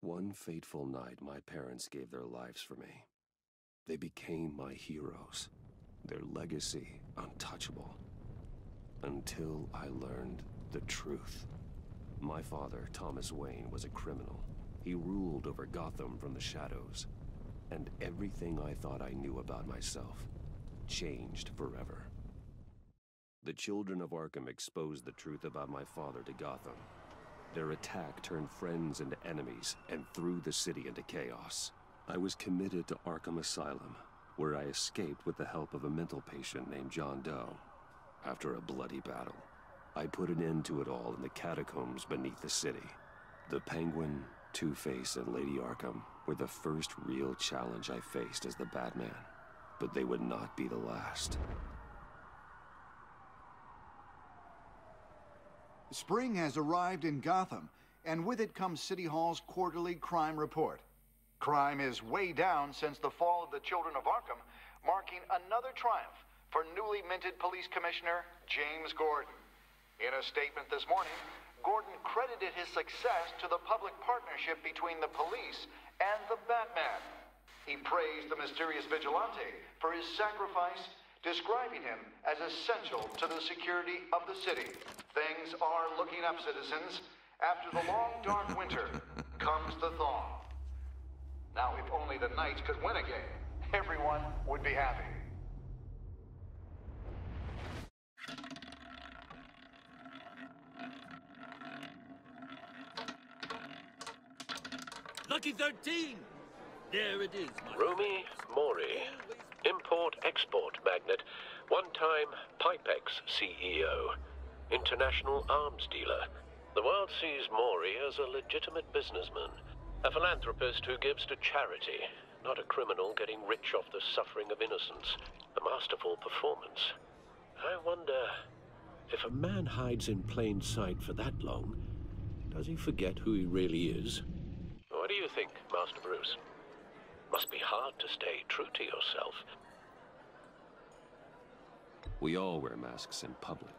One fateful night, my parents gave their lives for me. They became my heroes, their legacy untouchable. Until I learned the truth. My father, Thomas Wayne, was a criminal. He ruled over Gotham from the shadows. And everything I thought I knew about myself changed forever. The children of Arkham exposed the truth about my father to Gotham. Their attack turned friends into enemies and threw the city into chaos. I was committed to Arkham Asylum, where I escaped with the help of a mental patient named John Doe. After a bloody battle, I put an end to it all in the catacombs beneath the city. The Penguin, Two-Face, and Lady Arkham were the first real challenge I faced as the Batman. But they would not be the last. Spring has arrived in Gotham, and with it comes City Hall's quarterly crime report. Crime is way down since the fall of the Children of Arkham, marking another triumph for newly minted Police Commissioner James Gordon. In a statement this morning, Gordon credited his success to the public partnership between the police and the Batman. He praised the mysterious vigilante for his sacrifice, describing him as essential to the security of the city. Things are looking up, citizens. After the long, dark winter comes the thaw. Now, if only the Knights could win again, everyone would be happy. Lucky 13! There it is, my Rumi Mori, import-export magnate, one-time Pipex CEO, international arms dealer. The world sees Mori as a legitimate businessman, a philanthropist who gives to charity, not a criminal getting rich off the suffering of innocence. A masterful performance. I wonder, if a man hides in plain sight for that long, does he forget who he really is? What do you think, Master Bruce? Must be hard to stay true to yourself. We all wear masks in public.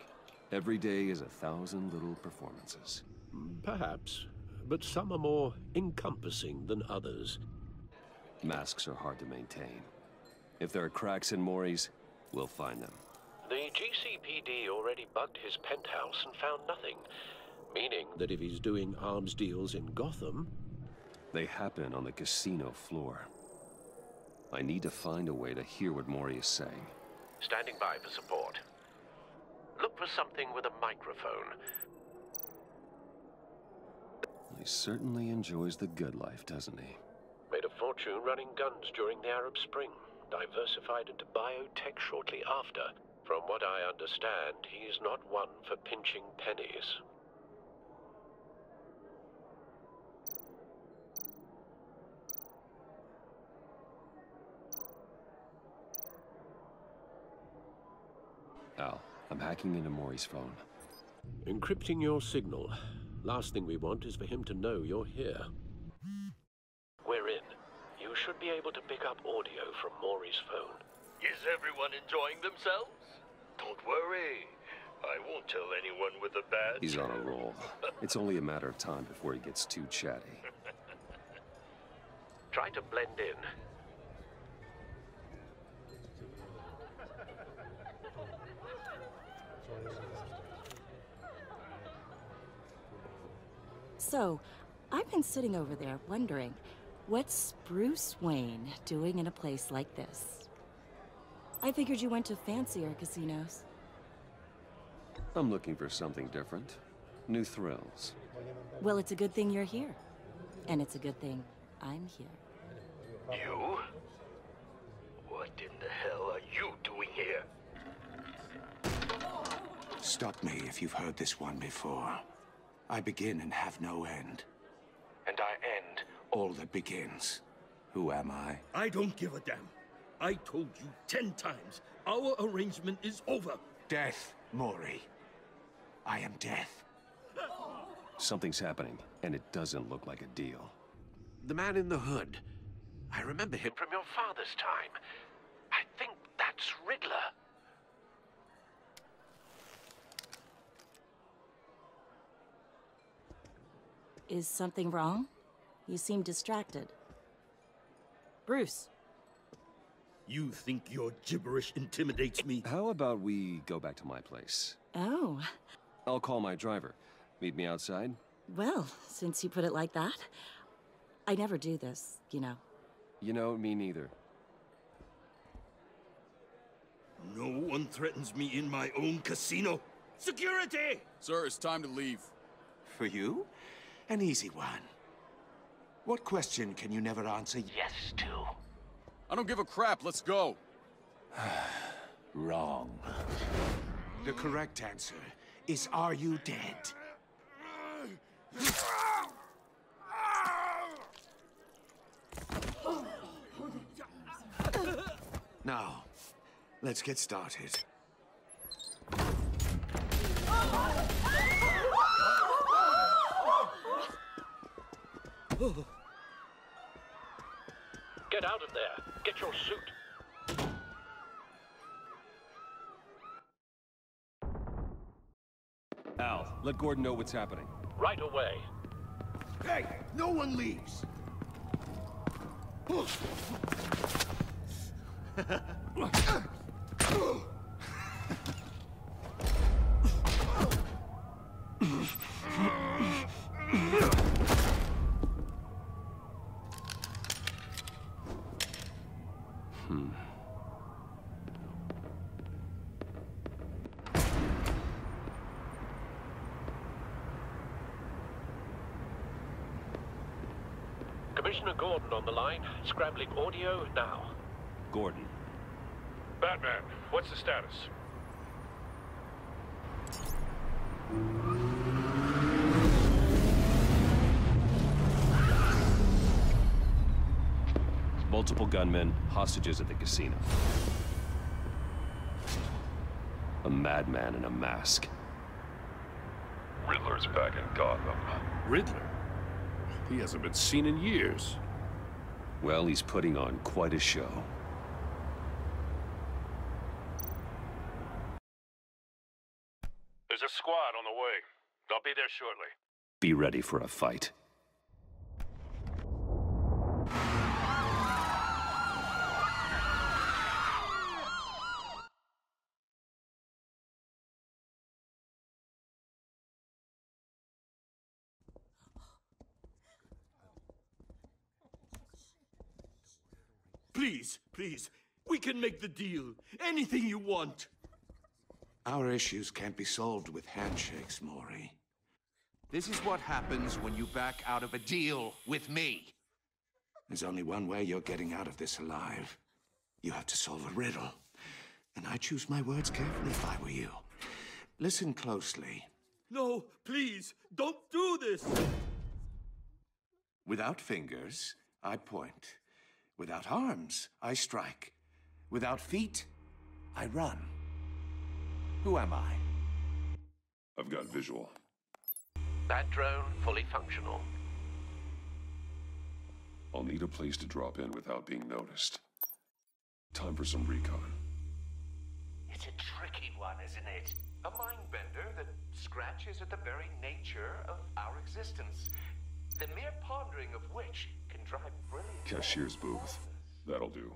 Every day is 1,000 little performances. Perhaps, but some are more encompassing than others. Masks are hard to maintain. If there are cracks in Mori's, we'll find them. The GCPD already bugged his penthouse and found nothing, meaning that if he's doing arms deals in Gotham... They happen on the casino floor. I need to find a way to hear what Mori is saying. Standing by for support. Look for something with a microphone. He certainly enjoys the good life, doesn't he? Made a fortune running guns during the Arab Spring. Diversified into biotech shortly after. From what I understand, he's not one for pinching pennies. Al, I'm hacking into Mori's phone. Encrypting your signal. Last thing we want is for him to know you're here. We're in. You should be able to pick up audio from Mori's phone. Is everyone enjoying themselves? Don't worry. I won't tell anyone with a badge. He's on a roll. It's only a matter of time before he gets too chatty. Try to blend in. So, I've been sitting over there wondering, what's Bruce Wayne doing in a place like this? I figured you went to fancier casinos. I'm looking for something different. New thrills. Well, it's a good thing you're here. And it's a good thing I'm here. You? What in the hell are you doing here? Stop me if you've heard this one before. I begin and have no end. And I end all that begins. Who am I? I don't give a damn. I told you 10 times. Our arrangement is over. Death, Mori. I am death. Something's happening, and it doesn't look like a deal. The man in the hood. I remember him from your father's time. I think that's Riddler. Is something wrong? You seem distracted. Bruce. You think your gibberish intimidates me? How about we go back to my place? Oh. I'll call my driver. Meet me outside? Well, since you put it like that. I never do this, you know. You know, me neither. No one threatens me in my own casino. Security! Sir, it's time to leave. For you? An easy one. What question can you never answer yes to? I don't give a crap. Let's go. Wrong. The correct answer is, are you dead? Now, let's get started. Get out of there. Get your suit. Al, let Gordon know what's happening. Right away. Hey, no one leaves. Commissioner Gordon on the line. Scrambling audio now. Gordon. Batman, what's the status? Multiple gunmen, hostages at the casino. A madman in a mask. Riddler's back in Gotham. Riddler? He hasn't been seen in years. Well, he's putting on quite a show. There's a squad on the way. I'll be there shortly. Be ready for a fight. Please, please, we can make the deal. Anything you want. Our issues can't be solved with handshakes, Maury. This is what happens when you back out of a deal with me. There's only one way you're getting out of this alive. You have to solve a riddle. And I choose my words carefully if I were you. Listen closely. No, please, don't do this. Without fingers, I point. Without arms, I strike. Without feet, I run. Who am I? I've got visual. That drone fully functional. I'll need a place to drop in without being noticed. Time for some recon. It's a tricky one, isn't it? A mind bender that scratches at the very nature of our existence. The mere pondering of which can drive brilliant... Cashier's booth. That'll do.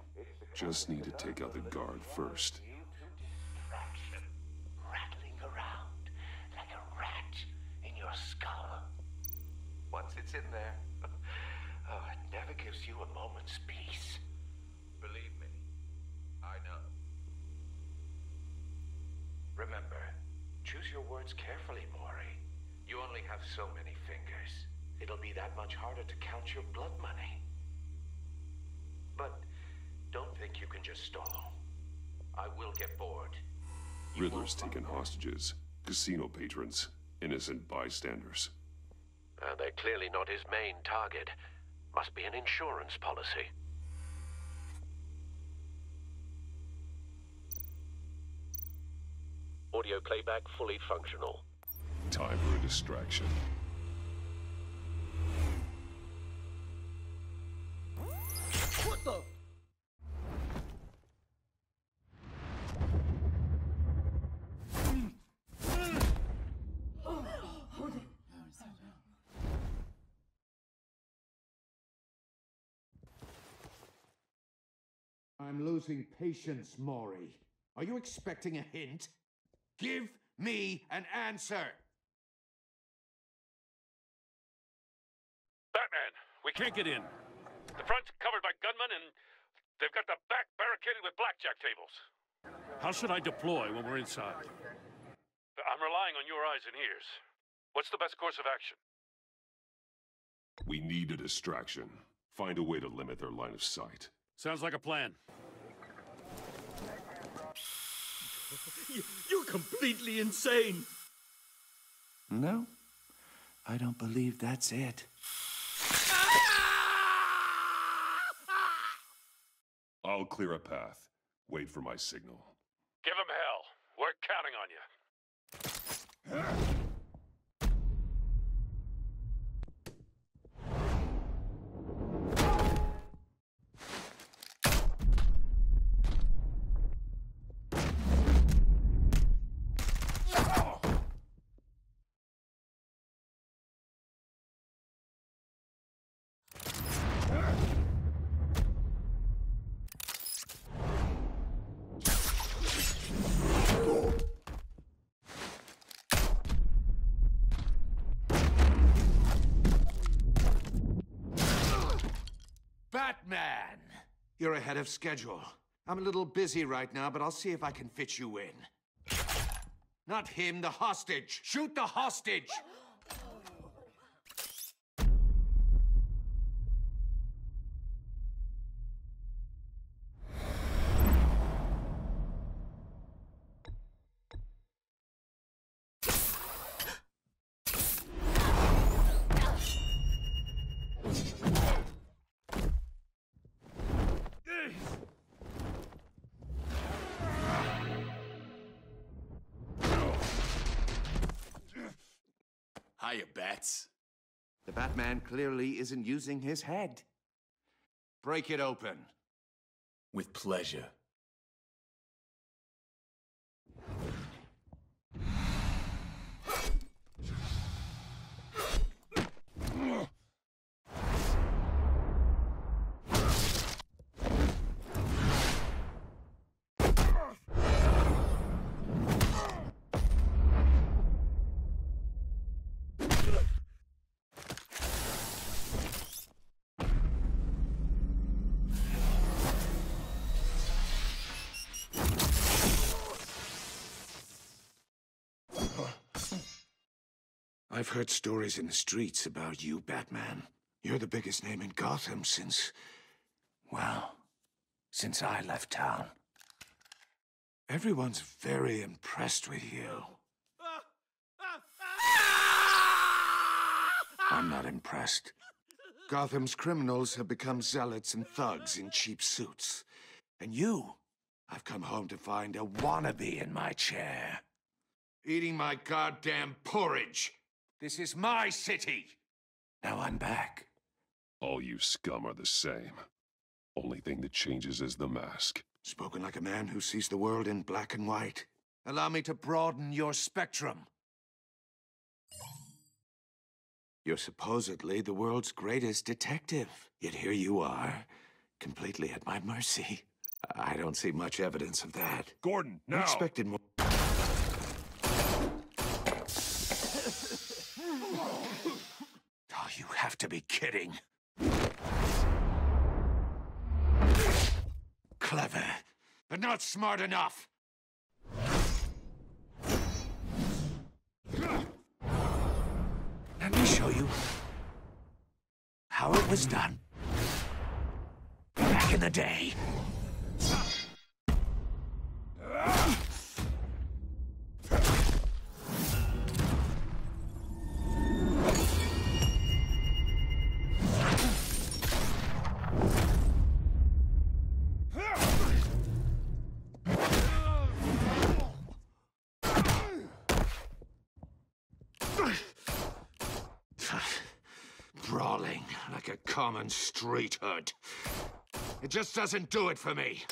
Just need to take out the guard first. Distraction. Rattling around like a rat in your skull. Once it's in there, oh, it never gives you a moment's peace. Believe me, I know. Remember, choose your words carefully, Maury. You only have so many fingers. It'll be that much harder to count your blood money. But don't think you can just stall. I will get bored. Riddler's taking hostages. Casino patrons. Innocent bystanders. They're clearly not his main target. Must be an insurance policy. Audio playback fully functional. Time for a distraction. What the? I'm losing patience, Maury. Are you expecting a hint? Give me an answer! Batman, we can't get in. The front's covered by gunmen, and they've got the back barricaded with blackjack tables. How should I deploy when we're inside? I'm relying on your eyes and ears. What's the best course of action? We need a distraction. Find a way to limit their line of sight. Sounds like a plan. You're completely insane! No, I don't believe that's it. I'll clear a path. Wait for my signal. Give him hell. We're counting on you. Batman! You're ahead of schedule. I'm a little busy right now, but I'll see if I can fit you in. Not him, the hostage! Shoot the hostage! Hiya, Bats. The Batman clearly isn't using his head. Break it open. With pleasure. I've heard stories in the streets about you, Batman. You're the biggest name in Gotham since... well, since I left town. Everyone's very impressed with you. I'm not impressed. Gotham's criminals have become zealots and thugs in cheap suits. And you, I've come home to find a wannabe in my chair. Eating my goddamn porridge. This is my city. Now I'm back. All you scum are the same. Only thing that changes is the mask. Spoken like a man who sees the world in black and white. Allow me to broaden your spectrum. You're supposedly the world's greatest detective. Yet here you are, completely at my mercy. I don't see much evidence of that. Gordon, now! I expected more. Oh, you have to be kidding. Clever, but not smart enough. Let me show you how it was done back in the day. Brawling like a common street hood. It just doesn't do it for me.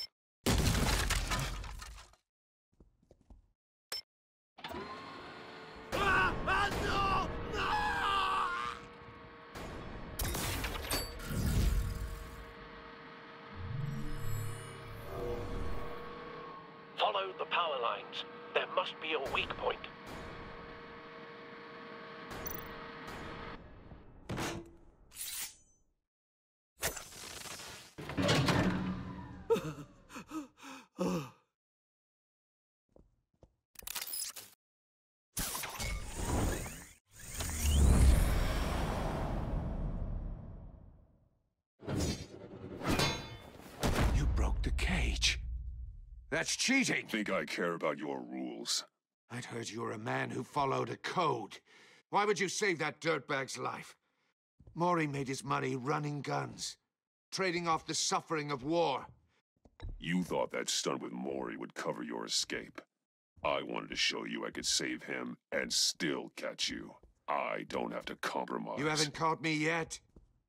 Follow the power lines. There must be a weak point. You broke the cage. That's cheating. Think I care about your rules? I'd heard you were a man who followed a code. Why would you save that dirtbag's life? Maury made his money running guns, trading off the suffering of war. You thought that stunt with Maury would cover your escape. I wanted to show you I could save him and still catch you. I don't have to compromise. You haven't caught me yet.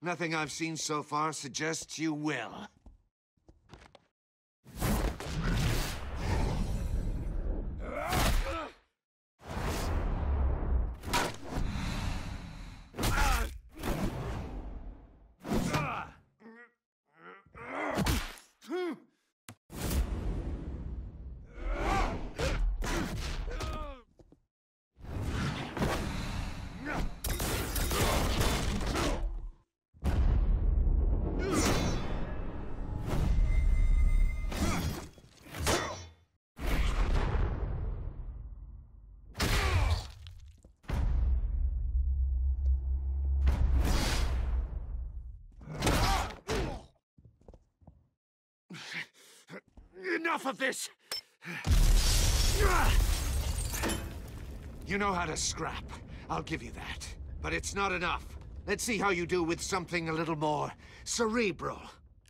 Nothing I've seen so far suggests you will. Enough of this! You know how to scrap. I'll give you that. But it's not enough. Let's see how you do with something a little more cerebral.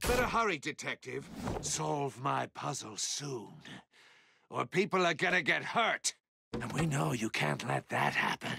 Better hurry, detective. Solve my puzzle soon. Or people are gonna get hurt. And we know you can't let that happen.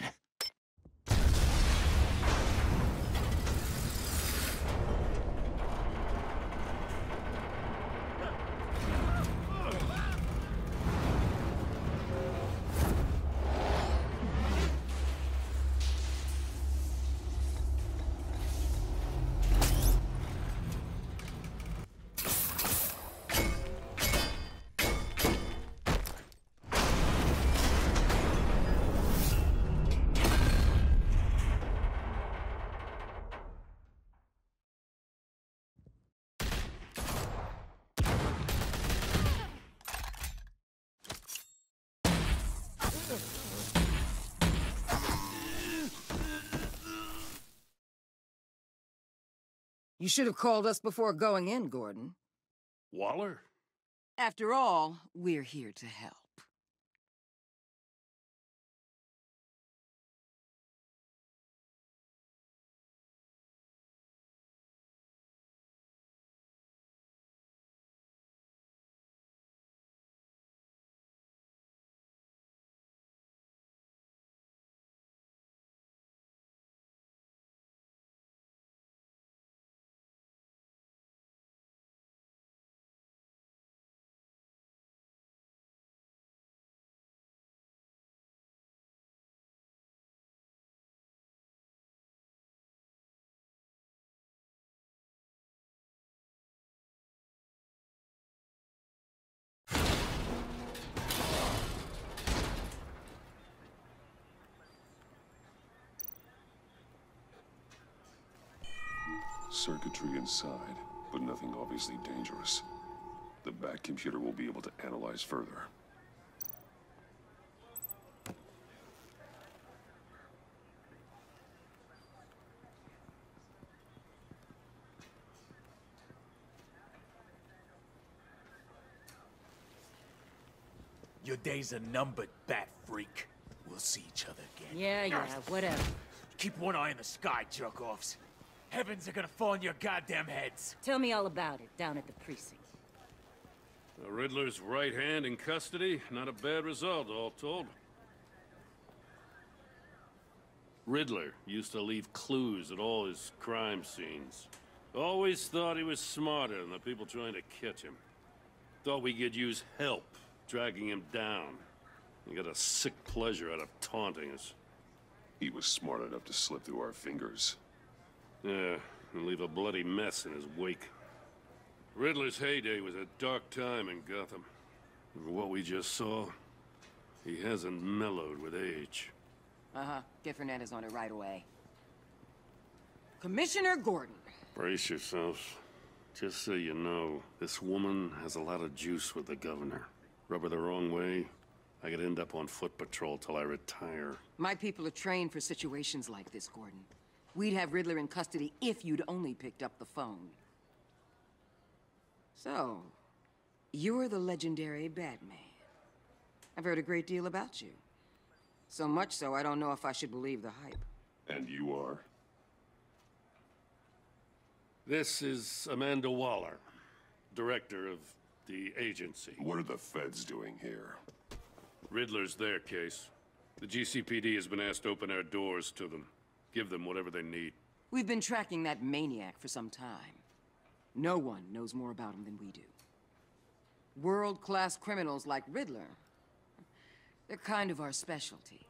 You should have called us before going in, Gordon. Waller? After all, we're here to help. Circuitry inside, but nothing obviously dangerous. The back computer will be able to analyze further. Your days are numbered, bat freak. We'll see each other again. Yeah, whatever. Keep one eye in the sky, jerk-offs. Heavens are gonna fall on your goddamn heads. Tell me all about it down at the precinct. The Riddler's right hand in custody. Not a bad result, all told. Riddler used to leave clues at all his crime scenes. Always thought he was smarter than the people trying to catch him. Thought we could use help dragging him down. He got a sick pleasure out of taunting us. He was smart enough to slip through our fingers. Yeah, and leave a bloody mess in his wake. Riddler's heyday was a dark time in Gotham. For what we just saw, he hasn't mellowed with age. Uh-huh. Get Fernandez on it right away. Commissioner Gordon. Brace yourselves. Just so you know, this woman has a lot of juice with the governor. Rub her the wrong way, I could end up on foot patrol till I retire. My people are trained for situations like this, Gordon. We'd have Riddler in custody if you'd only picked up the phone. So, you're the legendary Batman. I've heard a great deal about you. So much so, I don't know if I should believe the hype. And you are? This is Amanda Waller, director of the agency. What are the feds doing here? Riddler's their case. The GCPD has been asked to open our doors to them. Give them whatever they need. We've been tracking that maniac for some time. No one knows more about him than we do. World-class criminals like Riddler, they're kind of our specialty.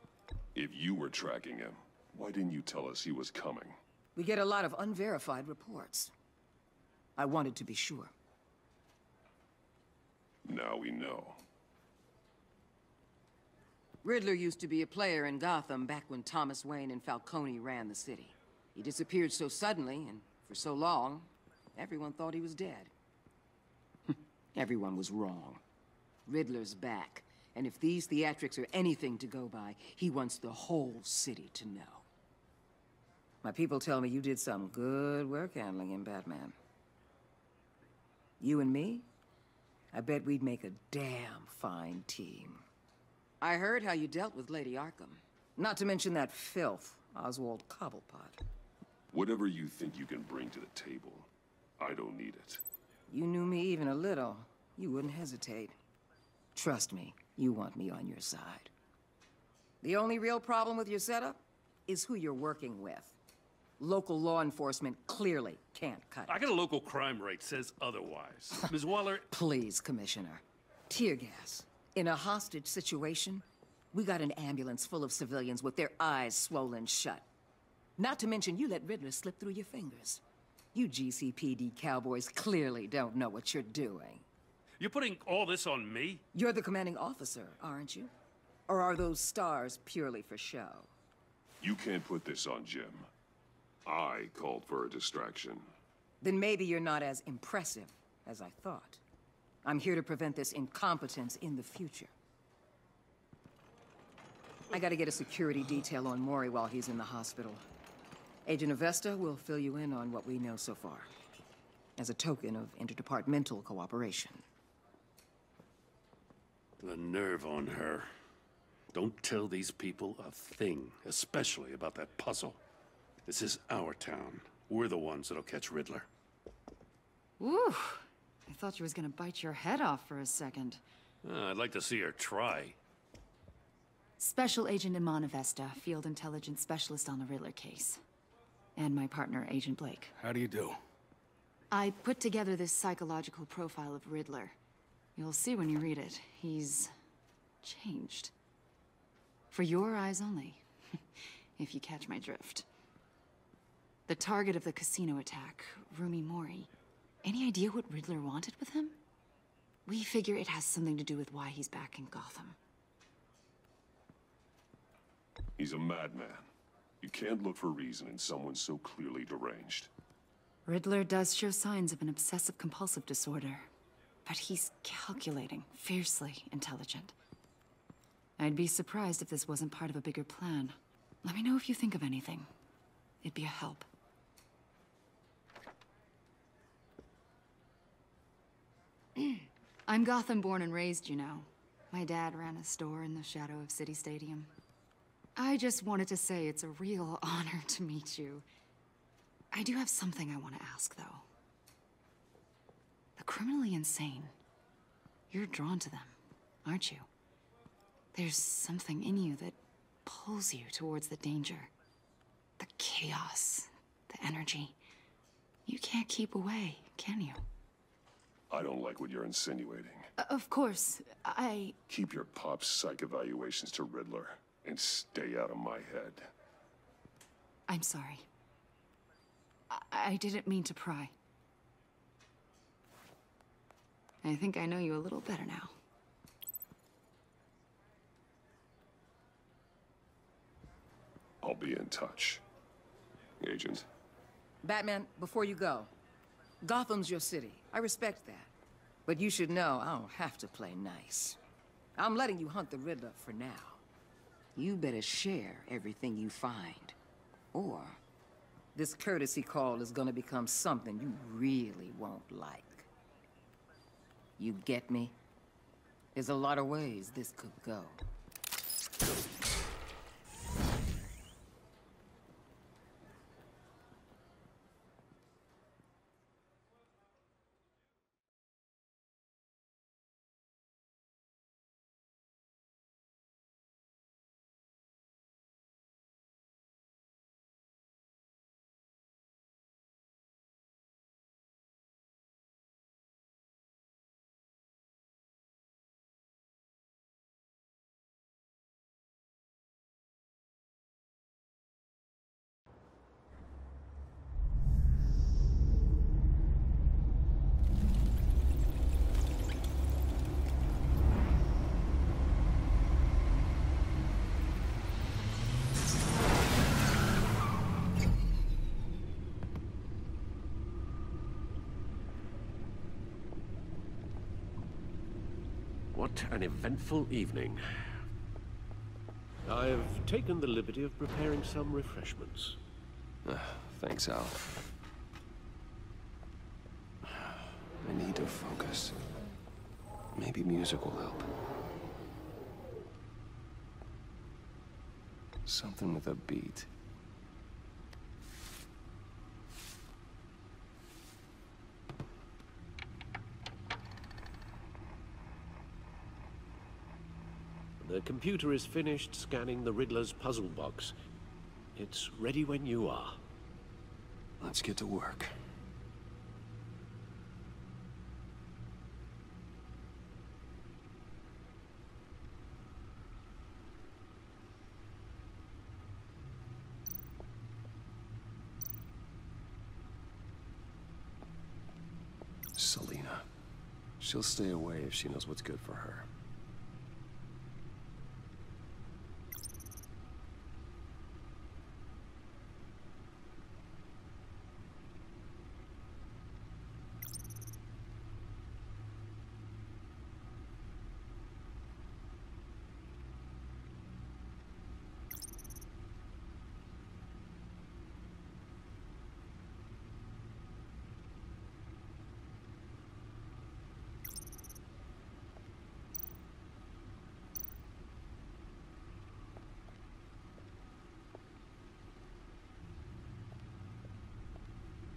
If you were tracking him, why didn't you tell us he was coming? We get a lot of unverified reports. I wanted to be sure. Now we know. Riddler used to be a player in Gotham back when Thomas Wayne and Falcone ran the city. He disappeared so suddenly and for so long, everyone thought he was dead. Everyone was wrong. Riddler's back, and if these theatrics are anything to go by, he wants the whole city to know. My people tell me you did some good work handling him, Batman. You and me? I bet we'd make a damn fine team. I heard how you dealt with Lady Arkham. Not to mention that filth, Oswald Cobblepot. Whatever you think you can bring to the table, I don't need it. You knew me even a little, you wouldn't hesitate. Trust me, you want me on your side. The only real problem with your setup is who you're working with. Local law enforcement clearly can't cut it. I got a local crime rate says otherwise. Ms. Waller... Please, Commissioner. Tear gas. In a hostage situation, we got an ambulance full of civilians with their eyes swollen shut. Not to mention you let Riddler slip through your fingers. You GCPD cowboys clearly don't know what you're doing. You're putting all this on me? You're the commanding officer, aren't you? Or are those stars purely for show? You can't put this on Jim. I called for a distraction. Then maybe you're not as impressive as I thought. I'm here to prevent this incompetence in the future. I gotta get a security detail on Maury while he's in the hospital. Agent Avesta will fill you in on what we know so far, as a token of interdepartmental cooperation. The nerve on her. Don't tell these people a thing, especially about that puzzle. This is our town. We're the ones that'll catch Riddler. Woo! I thought you was gonna bite your head off for a second. I'd like to see her try. Special Agent Iman Avesta, Field Intelligence Specialist on the Riddler case. And my partner, Agent Blake. How do you do? I put together this psychological profile of Riddler. You'll see when you read it. He's changed. For your eyes only, if you catch my drift. The target of the casino attack, Rumi Mori. Any idea what Riddler wanted with him? We figure it has something to do with why he's back in Gotham. He's a madman. You can't look for reason in someone so clearly deranged. Riddler does show signs of an obsessive-compulsive disorder, but he's calculating, fiercely intelligent. I'd be surprised if this wasn't part of a bigger plan. Let me know if you think of anything. It'd be a help. I'm Gotham born and raised, you know. My dad ran a store in the shadow of City Stadium. I just wanted to say it's a real honor to meet you. I do have something I want to ask, though. The criminally insane. You're drawn to them, aren't you? There's something in you that pulls you towards the danger. The chaos, the energy. You can't keep away, can you? I don't like what you're insinuating. Of course, I... Keep your pop psych evaluations to Riddler, and stay out of my head. I'm sorry. I didn't mean to pry. I think I know you a little better now. be in touch. Agent. Batman, before you go, Gotham's your city. I respect that. But you should know I don't have to play nice. I'm letting you hunt the Riddler for now. You better share everything you find. Or this courtesy call is gonna become something you really won't like. You get me? There's a lot of ways this could go. What an eventful evening. I've taken the liberty of preparing some refreshments. Thanks, Al. I need to focus. Maybe music will help. Something with a beat. The computer is finished scanning the Riddler's puzzle box. It's ready when you are. Let's get to work. Selina. She'll stay away if she knows what's good for her.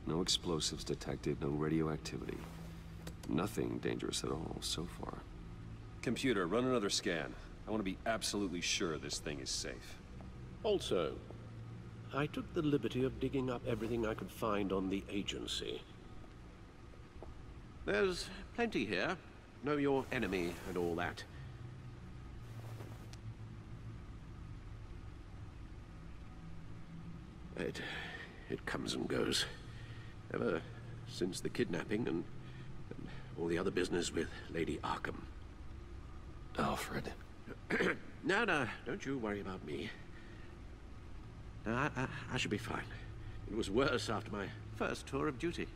No explosives detected, no radioactivity. Nothing dangerous at all so far. Computer, run another scan. I want to be absolutely sure this thing is safe. Also, I took the liberty of digging up everything I could find on the agency. There's plenty here. Know your enemy and all that. It comes and goes. Ever since the kidnapping and all the other business with Lady Arkham. Alfred. No, don't you worry about me. No, I should be fine. It was worse after my first tour of duty.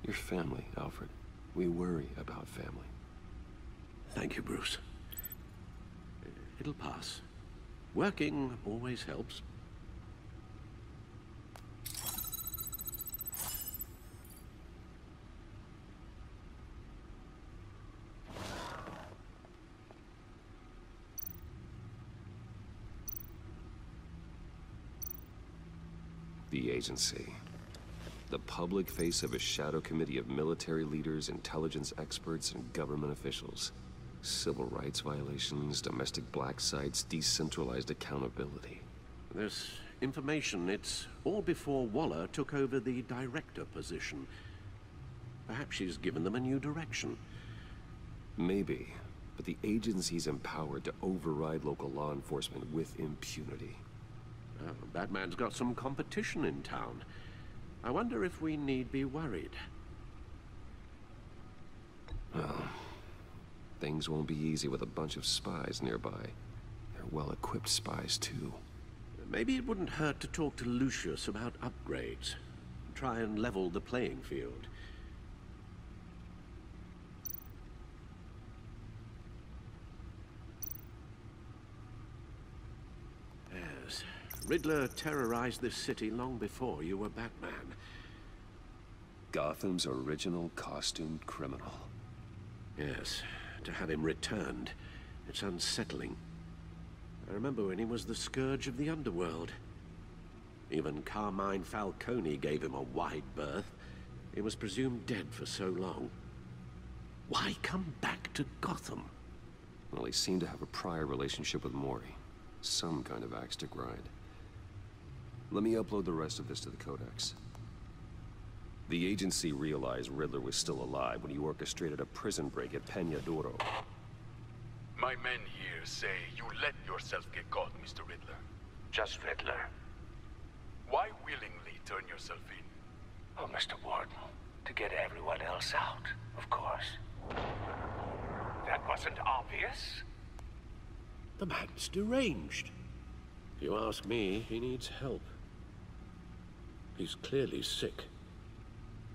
Your family, Alfred. We worry about family. Thank you, Bruce. It'll pass. Working always helps. The agency. The public face of a shadow committee of military leaders, intelligence experts, and government officials. Civil rights violations, domestic black sites, decentralized accountability. This information, it's all before Waller took over the director position. Perhaps she's given them a new direction. Maybe, but the agency's empowered to override local law enforcement with impunity. Batman's got some competition in town. I wonder if we need be worried. Well, things won't be easy with a bunch of spies nearby. They're well-equipped spies, too. Maybe it wouldn't hurt to talk to Lucius about upgrades. Try and level the playing field. Yes, Riddler terrorized this city long before you were Batman. Gotham's original costumed criminal. Yes, to have him returned, it's unsettling. I remember when he was the scourge of the underworld. Even Carmine Falcone gave him a wide berth. He was presumed dead for so long. Why come back to Gotham? Well, he seemed to have a prior relationship with Mori. Some kind of axe to grind. Let me upload the rest of this to the Codex. The agency realized Riddler was still alive when he orchestrated a prison break at Peña Duro. My men here say you let yourself get caught, Mr. Riddler. Just Riddler. Why willingly turn yourself in? Oh, Mr. Warden, to get everyone else out, of course. That wasn't obvious. The man's deranged. If you ask me, he needs help. He's clearly sick.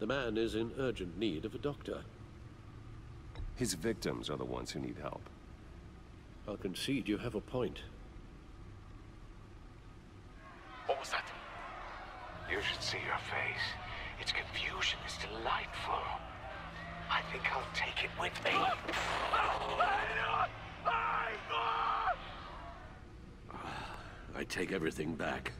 The man is in urgent need of a doctor. His victims are the ones who need help. I'll concede you have a point. What was that? You should see your face. Its confusion is delightful. I think I'll take it with me. I take everything back.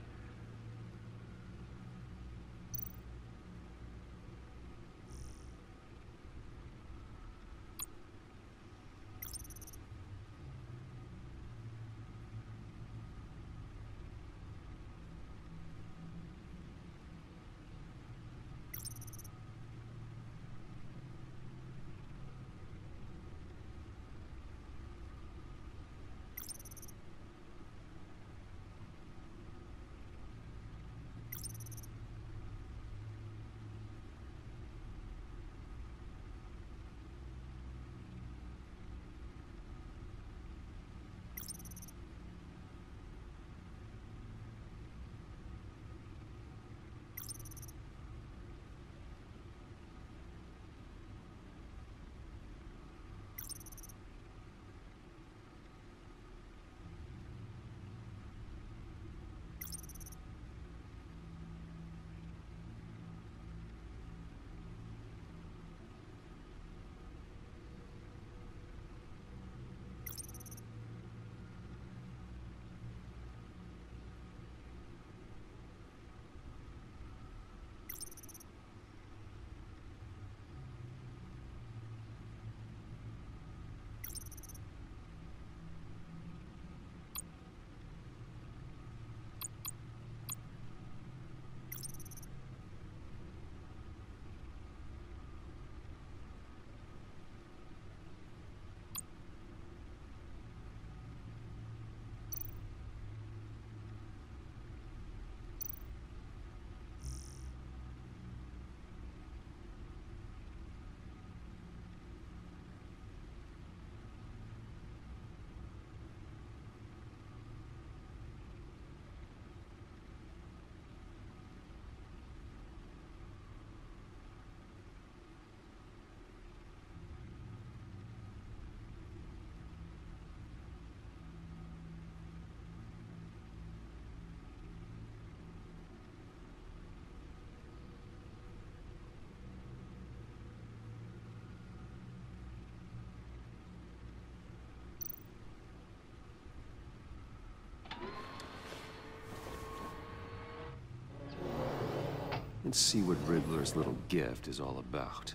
And see what Riddler's little gift is all about.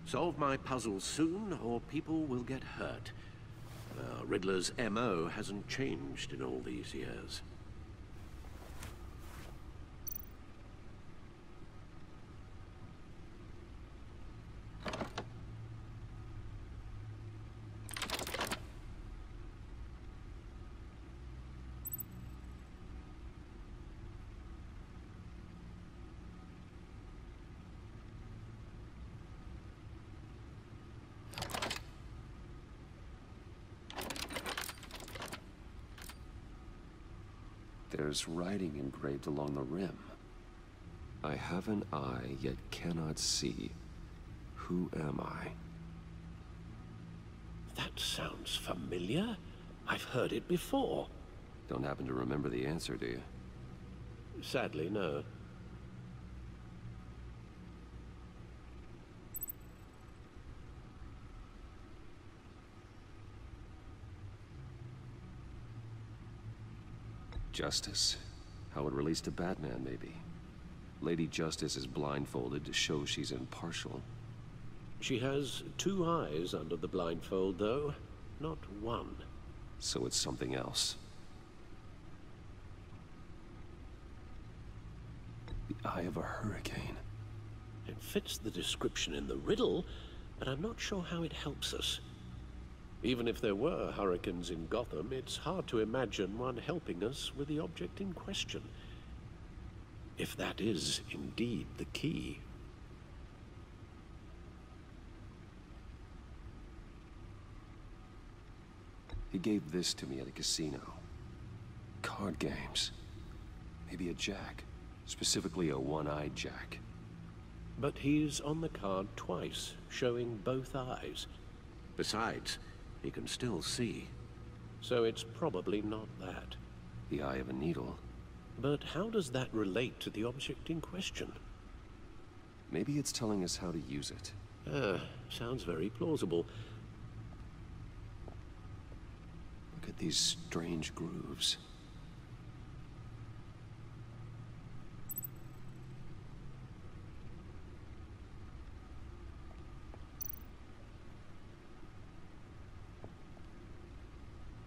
Solve my puzzle soon, or people will get hurt. Riddler's MO hasn't changed in all these years. There's writing engraved along the rim. I have an eye, yet cannot see. Who am I? That sounds familiar. I've heard it before. Don't happen to remember the answer, do you? Sadly, no. Justice. How it relates to Batman, maybe. Lady Justice is blindfolded to show she's impartial. She has 2 eyes under the blindfold, though, not 1. So it's something else. The eye of a hurricane. It fits the description in the riddle, but I'm not sure how it helps us. Even if there were hurricanes in Gotham, it's hard to imagine one helping us with the object in question. If that is indeed the key. He gave this to me at a casino. Card games. Maybe a jack. Specifically a one-eyed jack. But he's on the card twice, showing both eyes. Besides, he can still see. So it's probably not that. The eye of a needle. But how does that relate to the object in question? Maybe it's telling us how to use it. Sounds very plausible. Look at these strange grooves.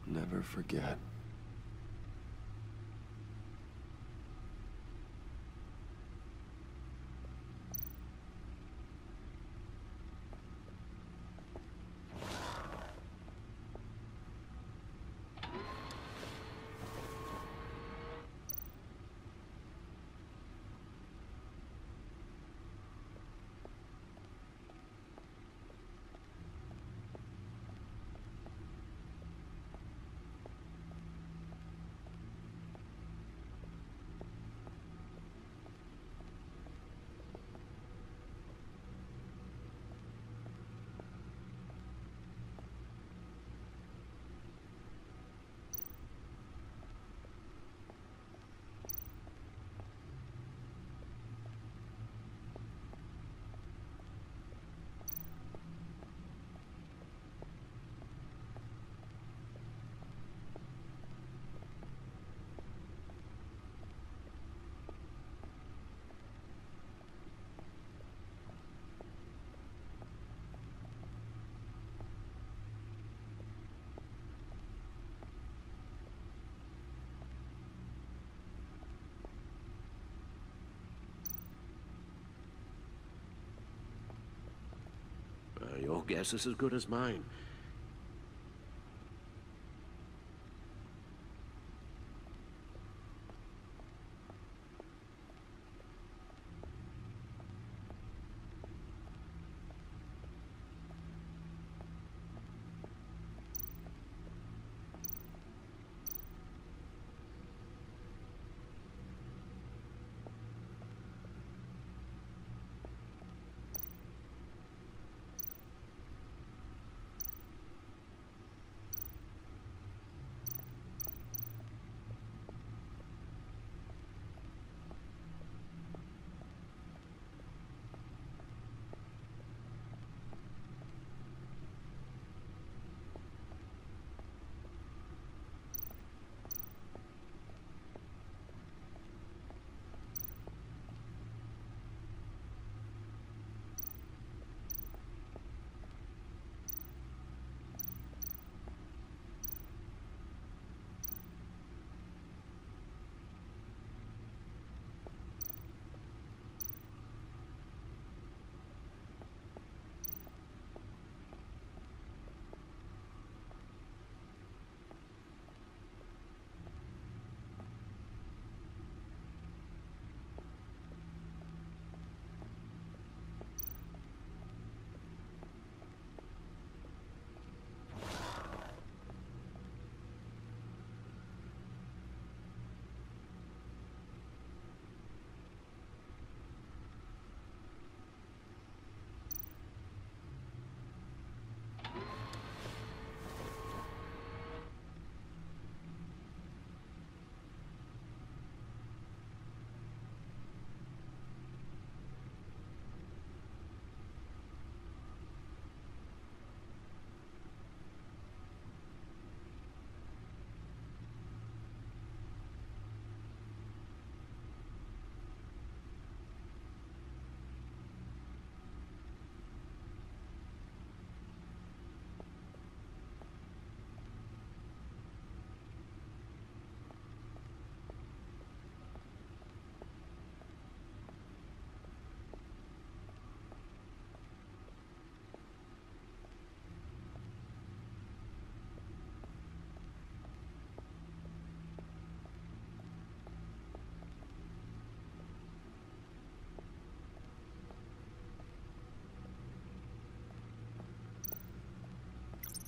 Never forget. Your guess is as good as mine.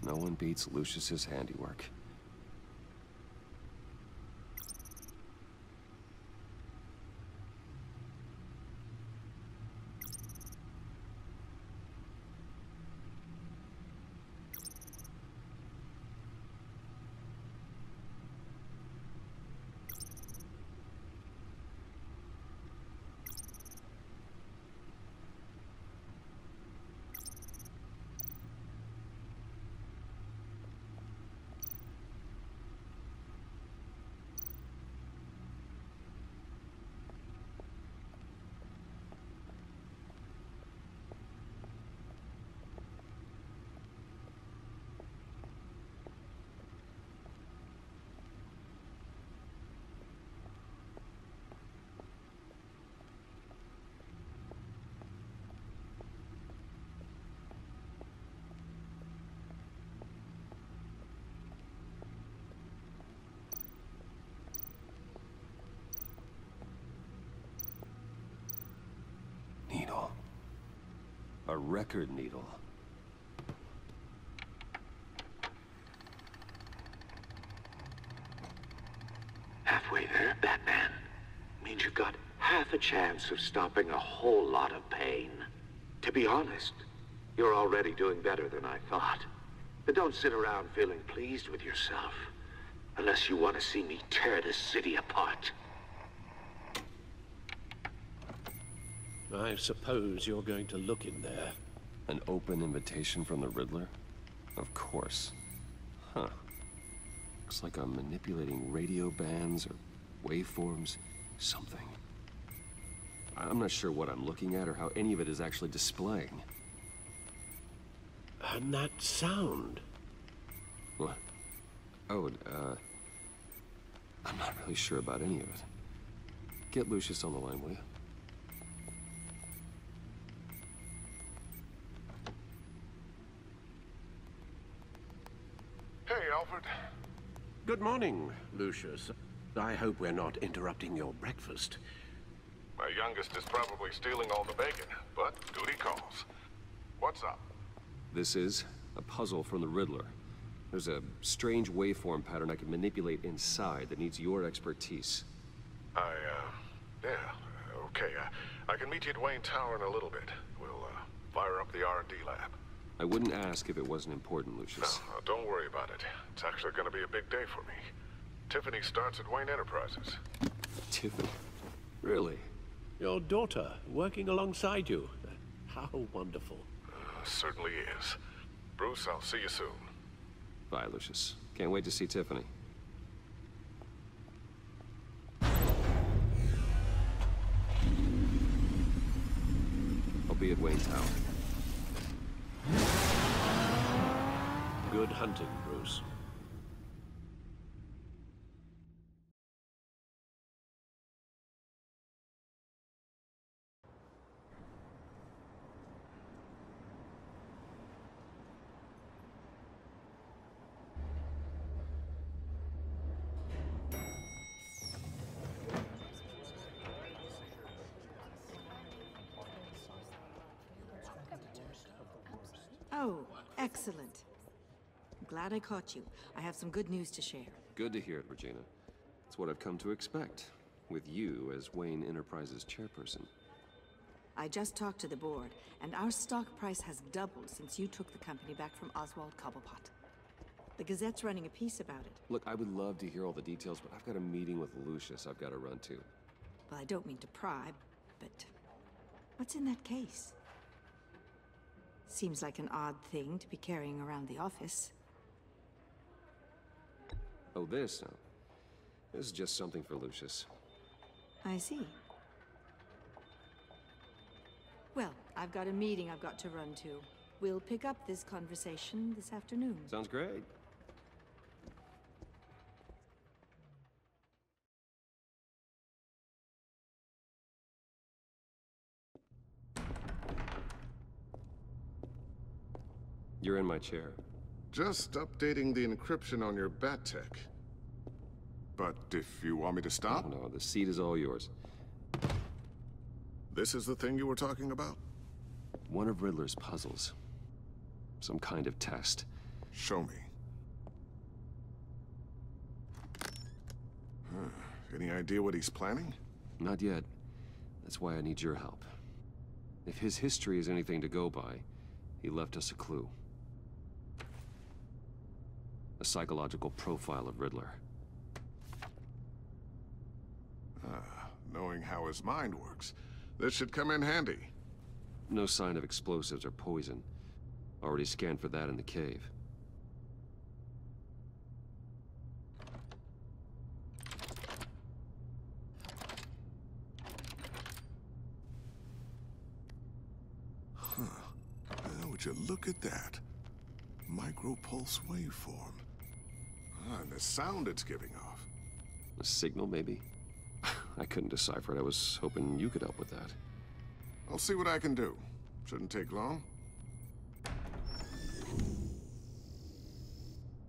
No one beats Lucius's handiwork. Needle. A record needle. Halfway there, Batman. Means you've got half a chance of stopping a whole lot of pain. To be honest, you're already doing better than I thought. But don't sit around feeling pleased with yourself. Unless you want to see me tear this city apart. I suppose you're going to look in there. An open invitation from the Riddler? Of course. Huh. Looks like I'm manipulating radio bands or waveforms. Something. I'm not sure what I'm looking at or how any of it is actually displaying. And that sound? What? Oh, I'm not really sure about any of it. Get Lucius on the line, will you? Hey, Alfred. Good morning, Lucius. I hope we're not interrupting your breakfast. My youngest is probably stealing all the bacon, but duty calls. What's up? This is a puzzle from the Riddler. There's a strange waveform pattern I can manipulate inside that needs your expertise. Yeah, okay. I can meet you at Wayne Tower in a little bit. We'll, fire up the R&D lab. I wouldn't ask if it wasn't important, Lucius. No, don't worry about it. It's actually gonna be a big day for me. Tiffany starts at Wayne Enterprises. Tiffany? Really? Your daughter, working alongside you. How wonderful. Certainly is. Bruce, I'll see you soon. Bye, Lucius. Can't wait to see Tiffany. I'll be at Wayne Tower. Good hunting, Bruce. Oh, excellent. I'm glad I caught you. I have some good news to share. Good to hear it, Regina. It's what I've come to expect, with you as Wayne Enterprises chairperson. I just talked to the board, and our stock price has doubled since you took the company back from Oswald Cobblepot. The Gazette's running a piece about it. Look, I would love to hear all the details, but I've got a meeting with Lucius I've got to run to. Well, I don't mean to pry, but what's in that case? Seems like an odd thing to be carrying around the office. Oh, this? No. This is just something for Lucius. I see. Well, I've got a meeting I've got to run to. We'll pick up this conversation this afternoon. Sounds great. You're in my chair. Just updating the encryption on your bat tech. But if you want me to stop? No, the seat is all yours. This is the thing you were talking about? One of Riddler's puzzles. Some kind of test. Show me. Huh. Any idea what he's planning? Not yet. That's why I need your help. If his history is anything to go by, he left us a clue. A psychological profile of Riddler. Knowing how his mind works, this should come in handy. No sign of explosives or poison. Already scanned for that in the cave. Would you look at that? Micro-pulse waveform. And the sound it's giving off. A signal, maybe? I couldn't decipher it. I was hoping you could help with that. I'll see what I can do. Shouldn't take long.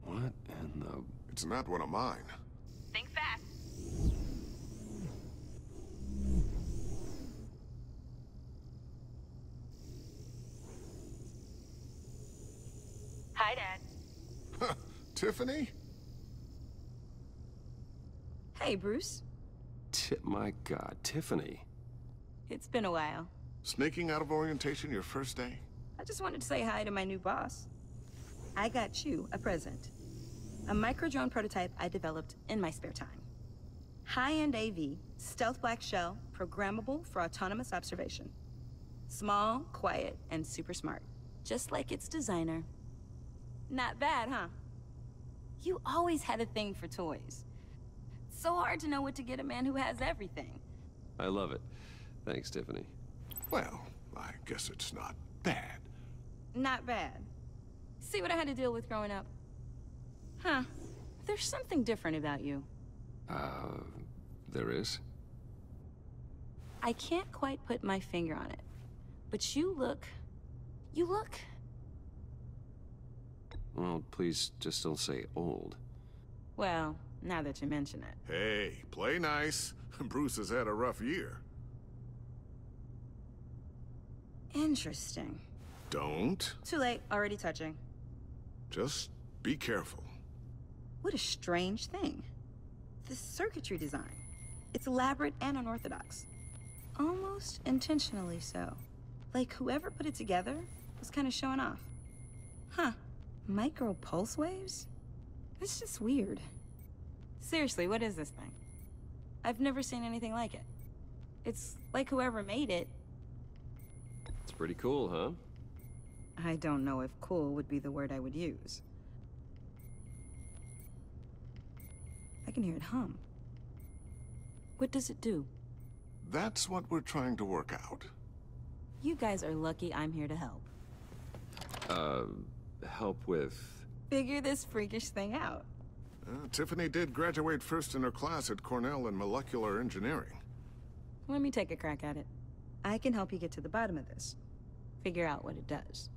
What in the... It's not one of mine. Think fast. Hi, Dad. Tiffany? Hey, Bruce. My God, Tiffany. It's been a while. Sneaking out of orientation your first day? I just wanted to say hi to my new boss. I got you a present. A micro-drone prototype I developed in my spare time. High-end AV, stealth black shell, programmable for autonomous observation. Small, quiet, and super smart. Just like its designer. Not bad, huh? You always had a thing for toys. So hard to know what to get a man who has everything. I love it. Thanks, Tiffany. Well, I guess it's not bad. Not bad. See what I had to deal with growing up? Huh. There's something different about you. There is? I can't quite put my finger on it. But you look... Well, please just don't say old. Well, now that you mention it. Hey, play nice. Bruce has had a rough year. Interesting. Don't. Too late, already touching. Just be careful. What a strange thing. The circuitry design. It's elaborate and unorthodox. Almost intentionally so. Like whoever put it together was kind of showing off. Huh. Micro pulse waves? That's just weird. Seriously, what is this thing? I've never seen anything like it. It's like whoever made it. It's pretty cool, huh? I don't know if cool would be the word I would use. I can hear it hum. What does it do? That's what we're trying to work out. You guys are lucky I'm here to help. Help with... Figure this freakish thing out. Tiffany did graduate first in her class at Cornell in molecular engineering. Let me take a crack at it. I can help you get to the bottom of this. Figure out what it does.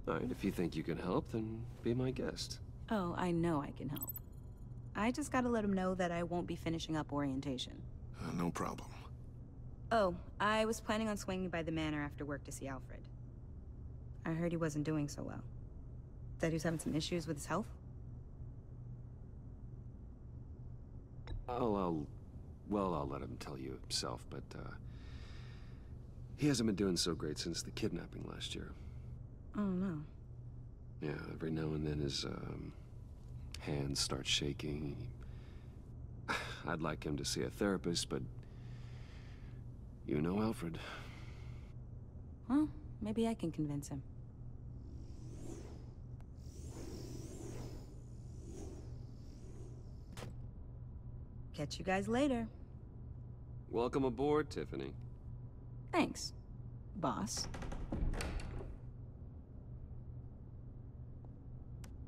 All right, if you think you can help, then be my guest. Oh, I know I can help. I just gotta let him know that I won't be finishing up orientation. No problem. Oh, I was planning on swinging by the manor after work to see Alfred. I heard he wasn't doing so well. That he was having some issues with his health? I'll let him tell you himself, but, he hasn't been doing so great since the kidnapping last year. Oh, no. Yeah, every now and then his, hands start shaking. I'd like him to see a therapist, but... You know Alfred. Well, maybe I can convince him. Catch you guys later. Welcome aboard, Tiffany. Thanks, boss.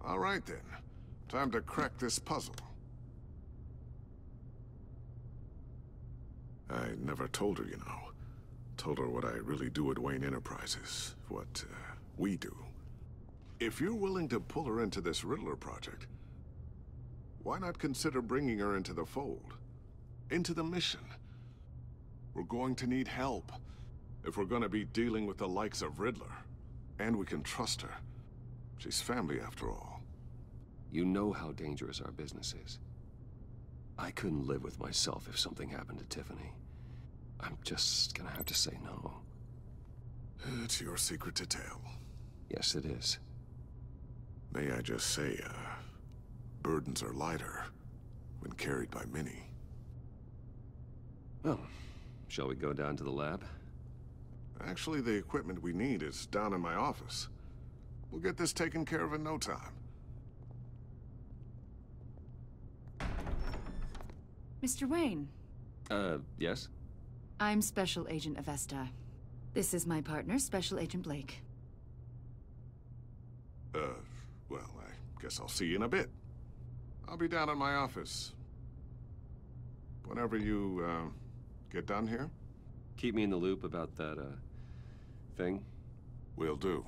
All right, then. Time to crack this puzzle. I never told her, you know. Told her what I really do at Wayne Enterprises. What, we do. If you're willing to pull her into this Riddler project, why not consider bringing her into the fold? Into the mission? We're going to need help if we're gonna be dealing with the likes of Riddler. And we can trust her. She's family after all. You know how dangerous our business is. I couldn't live with myself if something happened to Tiffany. I'm just gonna have to say no. It's your secret to tell. Yes, it is. May I just say, burdens are lighter when carried by many. Well, shall we go down to the lab? Actually, the equipment we need is down in my office. We'll get this taken care of in no time. Mr. Wayne. Yes? I'm Special Agent Avesta. This is my partner, Special Agent Blake. Well, I guess I'll see you in a bit. I'll be down in my office. Whenever you, get done here? Keep me in the loop about that, thing? Will do.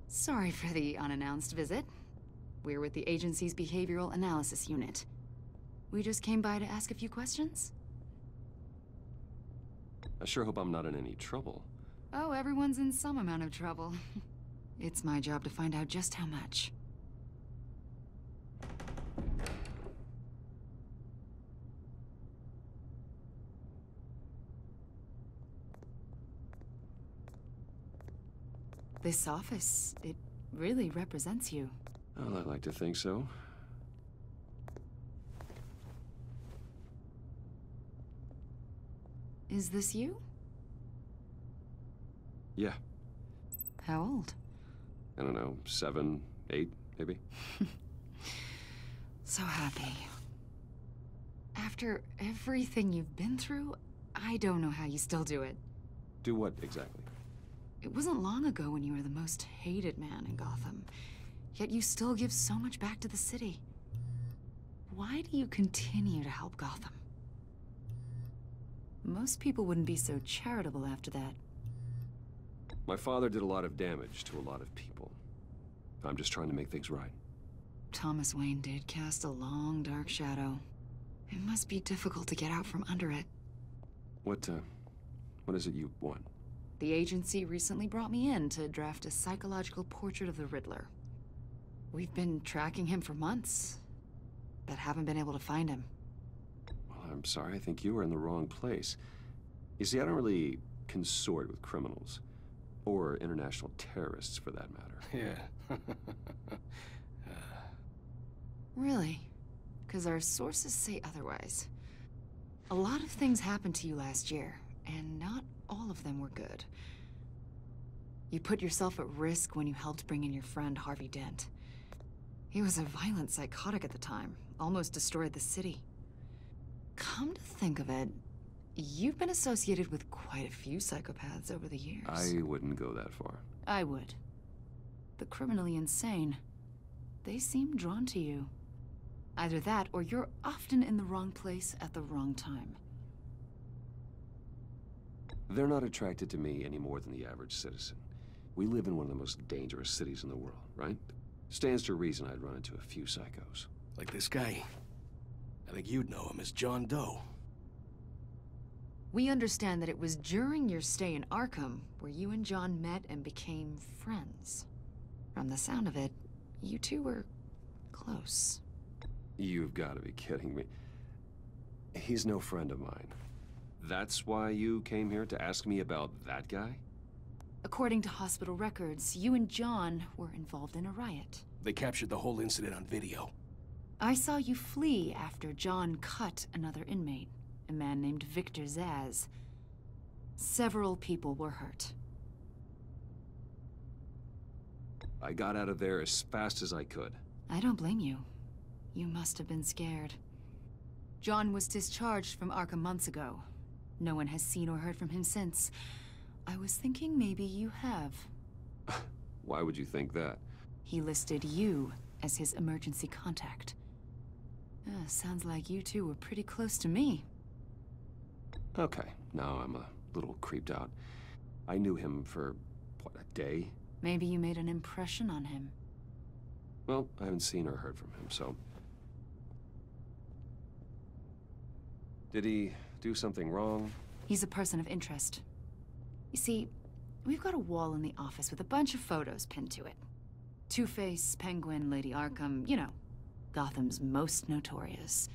Sorry for the unannounced visit. We're with the agency's Behavioral Analysis Unit. We just came by to ask a few questions. I sure hope I'm not in any trouble. Oh, everyone's in some amount of trouble. It's my job to find out just how much. This office, it really represents you. Well, I'd like to think so. Is this you? Yeah. How old? I don't know, 7, 8, maybe? So happy. After everything you've been through, I don't know how you still do it. Do what, exactly? It wasn't long ago when you were the most hated man in Gotham, yet you still give so much back to the city. Why do you continue to help Gotham? Most people wouldn't be so charitable after that. My father did a lot of damage to a lot of people. I'm just trying to make things right. Thomas Wayne did cast a long, dark shadow. It must be difficult to get out from under it. What is it you want? The agency recently brought me in to draft a psychological portrait of the Riddler. We've been tracking him for months, but haven't been able to find him. Well, I'm sorry, I think you were in the wrong place. You see, I don't really consort with criminals. Or international terrorists, for that matter. Yeah. Really? Because our sources say otherwise. A lot of things happened to you last year, and not all of them were good. You put yourself at risk when you helped bring in your friend Harvey Dent. He was a violent psychotic at the time, almost destroyed the city. Come to think of it, you've been associated with quite a few psychopaths over the years. I wouldn't go that far. I would. The criminally insane. They seem drawn to you. Either that, or you're often in the wrong place at the wrong time. They're not attracted to me any more than the average citizen. We live in one of the most dangerous cities in the world, right? Stands to reason I'd run into a few psychos. Like this guy. I think you'd know him as John Doe. We understand that it was during your stay in Arkham where you and John met and became friends. From the sound of it, you two were close. You've got to be kidding me. He's no friend of mine. That's why you came here to ask me about that guy? According to hospital records, you and John were involved in a riot. They captured the whole incident on video. I saw you flee after John cut another inmate, a man named Victor Zsasz. Several people were hurt. I got out of there as fast as I could. I don't blame you. You must have been scared. John was discharged from Arkham months ago. No one has seen or heard from him since. I was thinking maybe you have. Why would you think that? He listed you as his emergency contact. Sounds like you two were pretty close to me. Okay, now I'm a little creeped out. I knew him for, what, a day? Maybe you made an impression on him. Well, I haven't seen or heard from him, so... Did he do something wrong? He's a person of interest. You see, we've got a wall in the office with a bunch of photos pinned to it. Two-Face, Penguin, Lady Arkham, you know, Gotham's most notorious.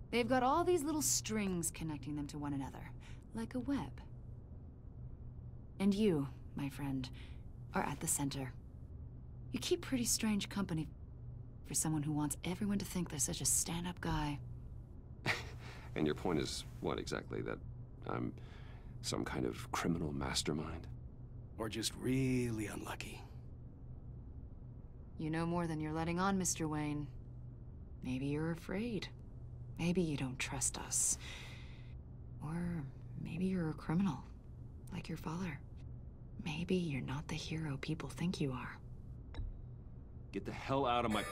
They've got all these little strings connecting them to one another, like a web. And you, my friend, are at the center. You keep pretty strange company for someone who wants everyone to think they're such a stand-up guy. And your point is what exactly? That I'm some kind of criminal mastermind? Or just really unlucky. You know more than you're letting on, Mr. Wayne. Maybe you're afraid. Maybe you don't trust us. Or maybe you're a criminal, like your father. Maybe you're not the hero people think you are. Get the hell out of my...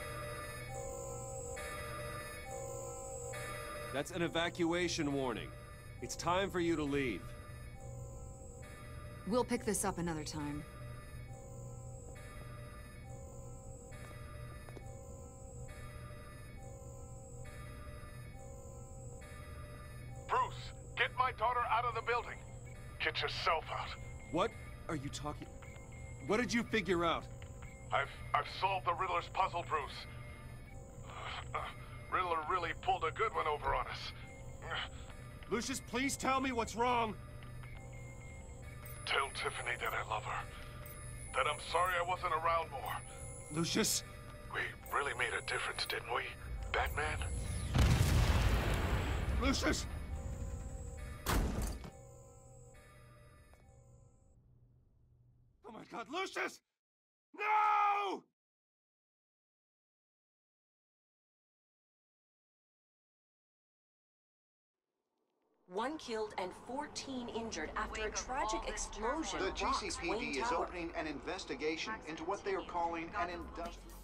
That's an evacuation warning. It's time for you to leave. We'll pick this up another time. Bruce, get my daughter out of the building. Get yourself out. What are you talking... What did you figure out? I've solved the Riddler's puzzle, Bruce. Riddler really pulled a good one over on us. Lucius, please tell me what's wrong. Tell Tiffany that I love her. That I'm sorry I wasn't around more. Lucius? We really made a difference, didn't we, Batman? Lucius! Oh my God, Lucius! No! One killed and 14 injured after a tragic explosion The rocks Wayne GCPD is Tower. opening an investigation into what they are calling an industrial...